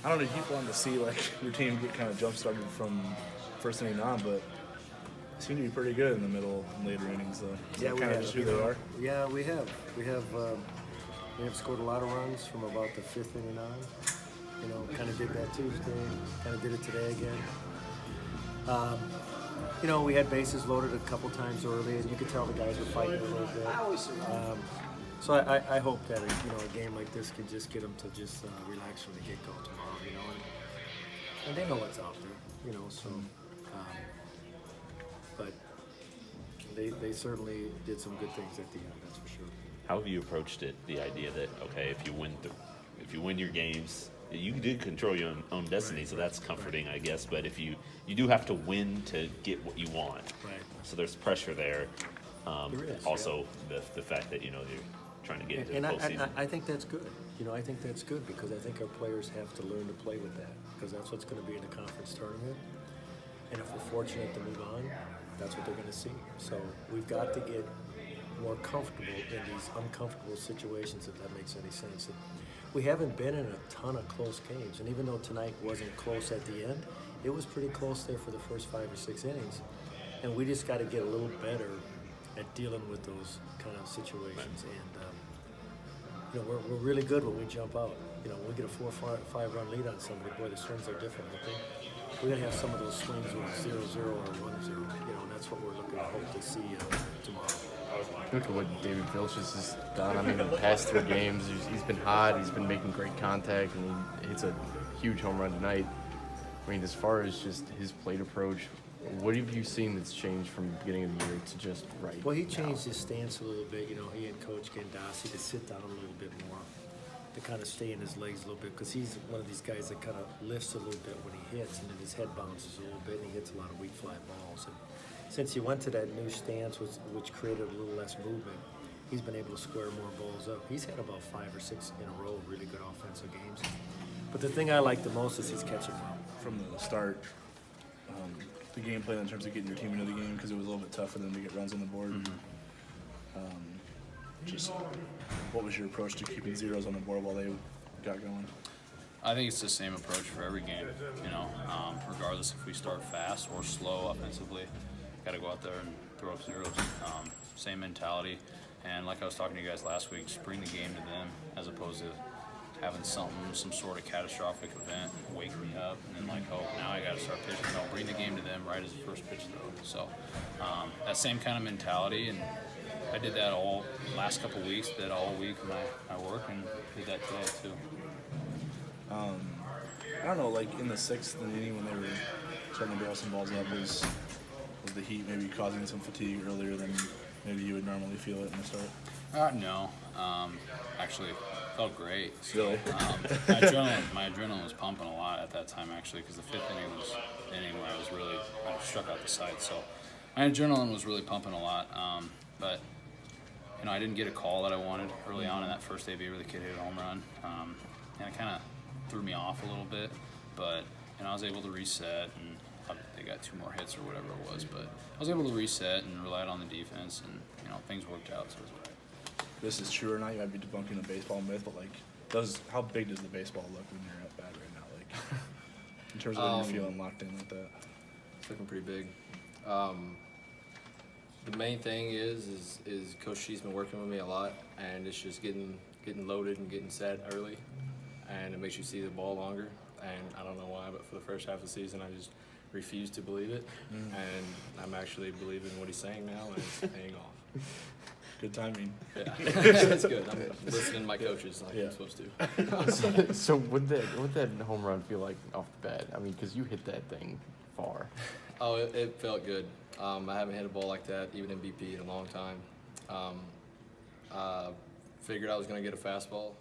I don't know, you keep wanting to see like your team get kind of jump started from first inning on, but they seem to be pretty good in the middle and later innings, though. Is that kind of just who they are? Yeah, we have scored a lot of runs from about the fifth inning on. You know, kind of did that Tuesday, kind of did it today again. You know, we had bases loaded a couple times early, and you could tell the guys were fighting a little bit. So I hope that a game like this can just get them to just relax from the get-go tomorrow. You know, and they know what's out there. You know, so but they certainly did some good things at the end. That's for sure. How have you approached it? The idea that if you win your games, you do control your own destiny, so that's comforting, I guess. But if you do have to win to get what you want, right? So there's pressure there. There is, also, the fact that you're trying to get into the postseason. And I think that's good. You know, I think that's good because I think our players have to learn to play with that because that's what's going to be in the conference tournament. And if we're fortunate to move on, that's what they're going to see. So we've got to get more comfortable in these uncomfortable situations, if that makes any sense. And we haven't been in a ton of close games, and even though tonight wasn't close at the end, it was pretty close there for the first 5 or 6 innings. And we just got to get a little better at dealing with those kind of situations. And you know, we're really good when we jump out. You know, when we get a 4 or 5 run lead on somebody, boy, the swings are different. I think we're gonna have some of those swings with 0-0 or 1-0. You know, and that's what we're looking to hope to see tomorrow. Look at what David Vilches has done. I mean, in the past 3 games, he's been hot. He's been making great contact, and he hits a huge home run tonight. I mean, as far as just his plate approach, what have you seen that's changed from the beginning of the year to just right? Well, he changed his stance a little bit. You know, he and Coach Gandasi to sit down a little bit more, to kind of stay in his legs a little bit, because he's one of these guys that kind of lifts a little bit when he hits, and then his head bounces a little bit, and he hits a lot of weak fly balls. And since he went to that new stance, which created a little less movement, he's been able to square more balls up. He's had about 5 or 6 in a row of really good offensive games. But the thing I like the most is he's catching well. From the start, the game plan in terms of getting your team into the game, because it was a little bit tough for them to get runs on the board. Just what was your approach to keeping zeros on the board while they got going? I think it's the same approach for every game, you know, regardless if we start fast or slow offensively, got to go out there and throw up zeros. Same mentality, and like I was talking to you guys last week, just bring the game to them as opposed to having some sort of catastrophic event wake me up and then like, oh, now I got to start pitching. No, bring the game to them right as the first pitch throw. So that same kind of mentality, and I did that all last couple of weeks, did all week my work, and did that today too. I don't know, like in the 6th inning when they were starting to barrel some balls up, was the heat maybe causing some fatigue earlier than maybe you would normally feel it in the start? No. Actually, felt great. Really? My adrenaline was pumping a lot at that time, actually, because the 5th inning was the inning when I struck out the side. So my adrenaline was really pumping a lot. But you know, I didn't get a call that I wanted early on in that first AB where the kid hit a home run, and it kind of threw me off a little bit. But I was able to reset, and they got 2 more hits or whatever it was. But I was able to reset and relied on the defense, and things worked out. So it was all right. This is true or not, you might be debunking the baseball myth, but like, how big does the baseball look when you're at bat right now? Like, in terms of when you're feeling locked in like that? It's looking pretty big. The main thing is Coach Shee's been working with me a lot, and it's just getting loaded and getting set early, and it makes you see the ball longer. And I don't know why, but for the first half of the season, I just refused to believe it, and I'm actually believing what he's saying now, and it's paying off. Good timing. Yeah, that's good. I'm listening to my coaches like I'm supposed to. So what would that home run feel like off the bat? I mean, because you hit that thing far. Oh, it felt good. I haven't hit a ball like that, even in BP, in a long time. Figured I was going to get a fastball,